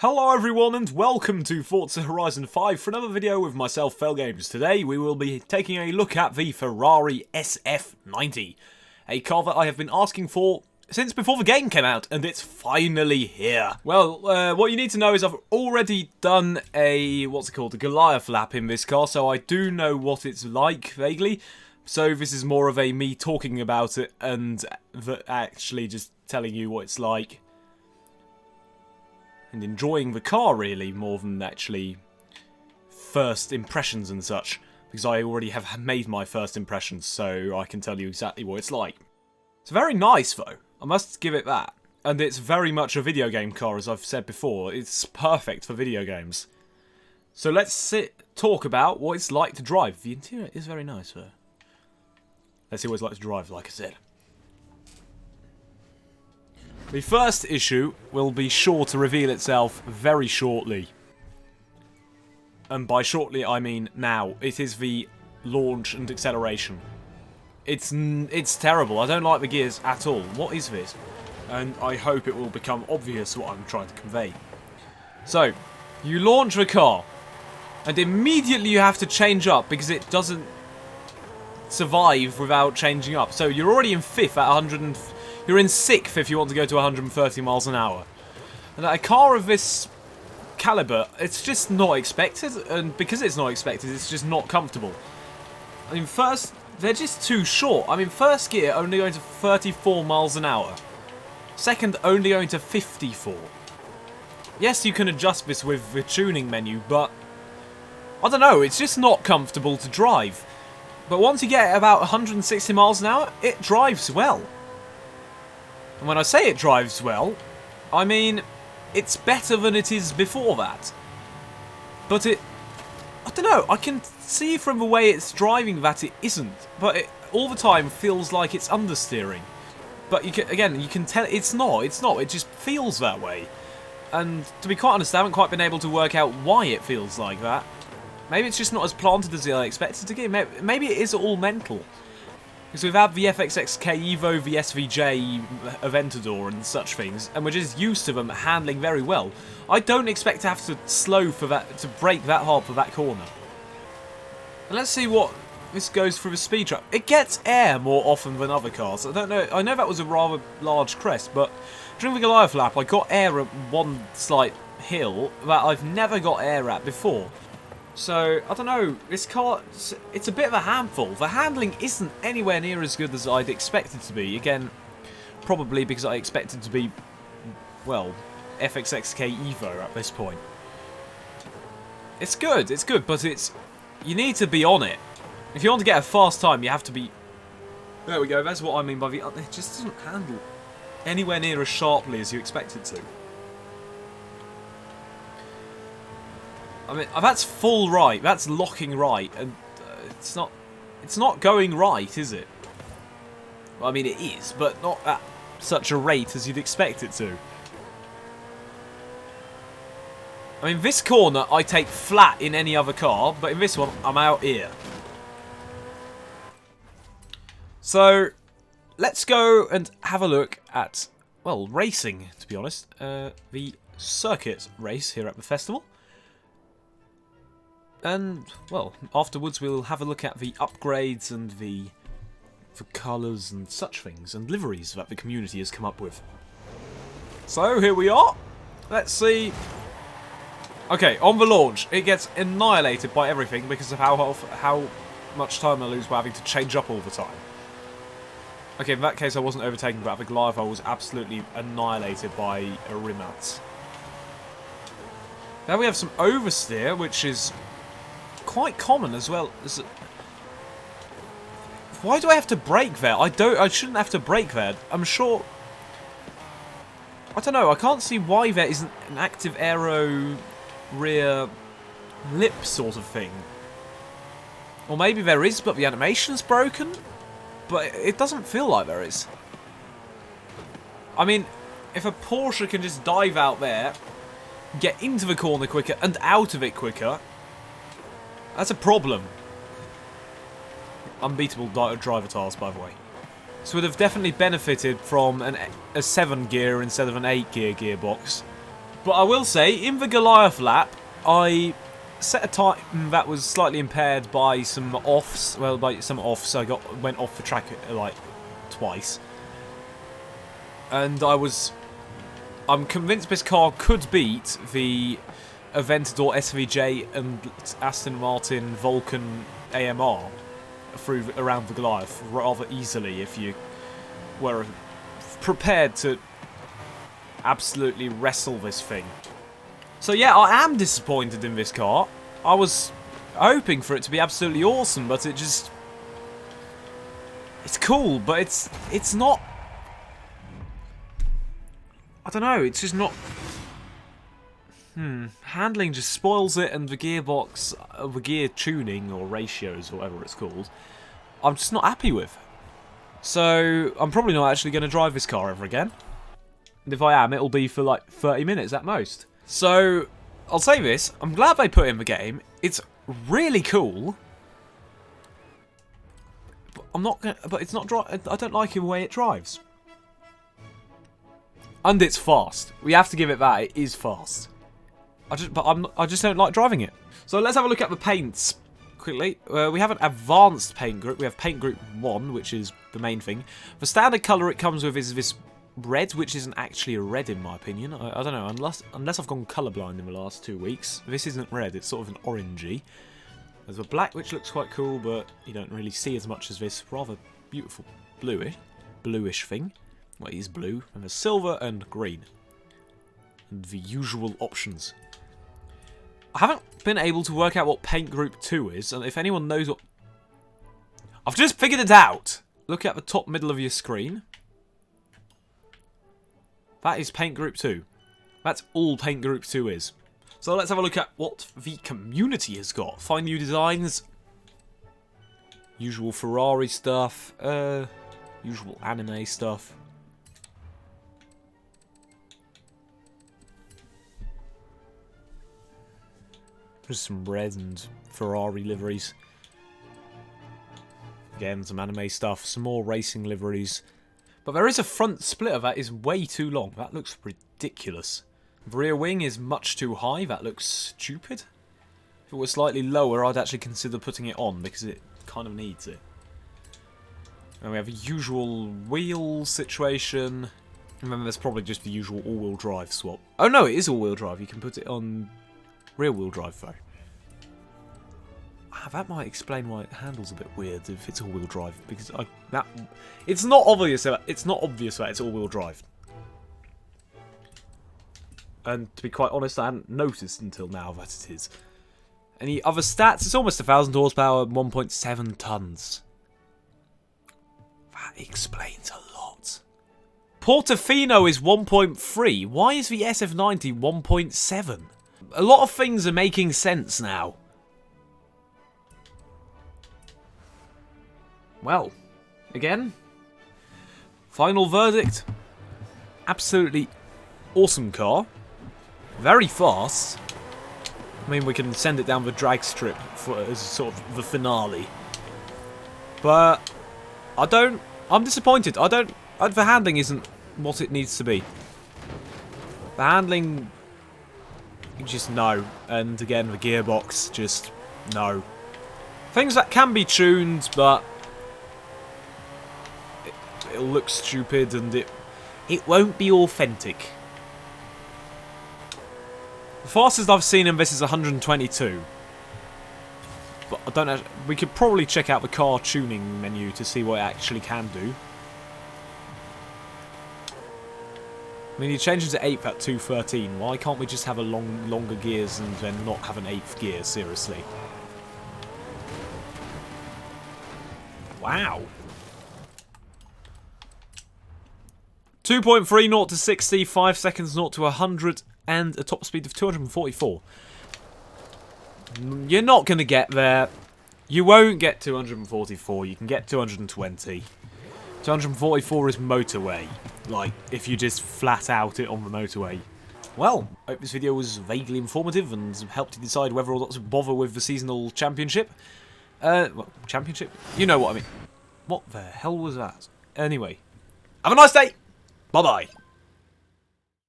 Hello everyone and welcome to Forza Horizon 5 for another video with myself, Failgames. Today we will be taking a look at the Ferrari SF90, a car that I have been asking for since before the game came out, and it's finally here. Well, what you need to know is I've already done a, a Goliath lap in this car, so I do know what it's like, vaguely. So this is more of a me talking about it and actually just telling you what it's like. And enjoying the car, really, more than actually first impressions and such. Because I already have made my first impressions, so I can tell you exactly what it's like. It's very nice, though. I must give it that. And it's very much a video game car, as I've said before. It's perfect for video games. So let's talk about what it's like to drive. The interior is very nice, though. Let's see what it's like to drive, like I said. The first issue will be sure to reveal itself very shortly. And by shortly, I mean now. It is the launch and acceleration. It's terrible. I don't like the gears at all. What is this? And I hope it will become obvious what I'm trying to convey. So, you launch the car, and immediately you have to change up because it doesn't survive without changing up. So you're already in 5th at 100. You're in 6th if you want to go to 130 miles an hour. And a car of this caliber, it's just not expected, and because it's not expected, it's just not comfortable. I mean, first, they're just too short. I mean, first gear only going to 34 miles an hour. Second, only going to 54. Yes, you can adjust this with the tuning menu, but I don't know, it's just not comfortable to drive. But once you get about 160 miles an hour, it drives well. And when I say it drives well, I mean, it's better than it is before that. But I don't know, I can see from the way it's driving that it isn't. But it all the time feels like it's understeering. But you can tell it's not, it just feels that way. And to be quite honest, I haven't quite been able to work out why it feels like that. Maybe it's just not as planted as I expected to get. Maybe it is all mental. Because we've had the FXX-K Evo, the SVJ Aventador and such things, and we're just used to them handling very well. I don't expect to have to slow for that, to brake that hard for that corner. And let's see what this goes through the speed trap. It gets air more often than other cars. I don't know. I know that was a rather large crest, but during the Goliath lap, I got air at one slight hill that I've never got air at before. So, I don't know, this car, it's a bit of a handful. The handling isn't anywhere near as good as I'd expect it to be. Again, probably because I expect it to be, well, FXX-K Evo at this point. It's good, but you need to be on it. If you want to get a fast time, you have to be... There we go, that's what I mean by the... It just doesn't handle anywhere near as sharply as you expect it to. I mean, that's full right, that's locking right, and it's not going right, is it? Well, I mean, it is, but not at such a rate as you'd expect it to. I mean, this corner I take flat in any other car, but in this one, I'm out here. So, let's go and have a look at, well, racing, to be honest. The circuit race here at the festival. And, well, afterwards we'll have a look at the upgrades and the colours and such things, and liveries that the community has come up with. So, here we are. Let's see. Okay, on the launch, it gets annihilated by everything because of how much time I lose by having to change up all the time. Okay, in that case I wasn't overtaken, but at the Goliath I was absolutely annihilated by a Rimac. Now we have some oversteer, which is quite common as well. Why do I have to brake there? I shouldn't have to brake there. I'm sure... I don't know, I can't see why there isn't an active aero rear lip sort of thing. Or maybe there is, but the animation's broken? But it doesn't feel like there is. I mean, if a Porsche can just dive out there, get into the corner quicker and out of it quicker, that's a problem. Unbeatable driver tiles, by the way. So would have definitely benefited from a 7 gear instead of an 8 gear gearbox. But I will say, in the Goliath lap, I set a time that was slightly impaired by some offs. Well, by some offs, I went off the track like twice, and I'm convinced this car could beat the Aventador SVJ and Aston Martin Vulcan AMR around the Goliath rather easily if you were prepared to absolutely wrestle this thing. So yeah, I am disappointed in this car. I was hoping for it to be absolutely awesome, but it's cool, but it's not. I don't know, it's just not. Handling just spoils it, and the gearbox, the gear tuning or ratios or whatever it's called, I'm just not happy with. So I'm probably not actually going to drive this car ever again. And if I am, it'll be for like 30 minutes at most. So, I'll say this, I'm glad they put it in the game. It's really cool. But it's not I don't like the way it drives. And it's fast. We have to give it that, it is fast. I just don't like driving it. So let's have a look at the paints quickly. We have an advanced paint group. We have paint group 1, which is the main thing. The standard colour it comes with is this red, which isn't actually a red in my opinion. I don't know, unless I've gone colourblind in the last 2 weeks. This isn't red, it's sort of an orangey. There's a black, which looks quite cool, but you don't really see as much as this rather beautiful bluish thing. Well, it is blue. And there's silver and green. And the usual options. I haven't been able to work out what paint group 2 is, and if anyone knows what... I've just figured it out! Look at the top middle of your screen. That is paint group 2. That's all paint group 2 is. So let's have a look at what the community has got. Find new designs. Usual Ferrari stuff. Usual anime stuff. Just some red and Ferrari liveries. Again, some anime stuff. Some more racing liveries. But there is a front splitter that is way too long. That looks ridiculous. The rear wing is much too high. That looks stupid. If it was slightly lower, I'd actually consider putting it on because it kind of needs it. And we have a usual wheel situation. And then there's probably just the usual all-wheel drive swap. Oh no, it is all-wheel drive. You can put it on rear-wheel drive though. That might explain why it handles a bit weird if it's all-wheel drive, because it's not obvious that it's all-wheel drive. And to be quite honest, I hadn't noticed until now that it is. Any other stats? It's almost 1,000 horsepower, 1.7 tons. That explains a lot. Portofino is 1.3. Why is the SF90 1.7? A lot of things are making sense now. Well, again, final verdict. Absolutely awesome car. Very fast. I mean, we can send it down the drag strip as sort of the finale. But I'm disappointed. The handling isn't what it needs to be. The handling, just no. And again, the gearbox, just no. Things that can be tuned, but it'll look stupid and it won't be authentic. The fastest I've seen in this is 122. But I don't know, we could probably check out the car tuning menu to see what it actually can do. I mean, you change it to 8th at 213. Why can't we just have a longer gears and then not have an 8th gear, seriously? Wow. 2.3 0 to 60, 5 seconds 0 to 100, and a top speed of 244. You're not going to get there. You won't get 244. You can get 220. 244 is motorway. Like, if you just flat out it on the motorway. Well, I hope this video was vaguely informative and helped you decide whether or not to bother with the seasonal championship. Well, championship? You know what I mean. What the hell was that? Anyway, have a nice day! Bye-bye.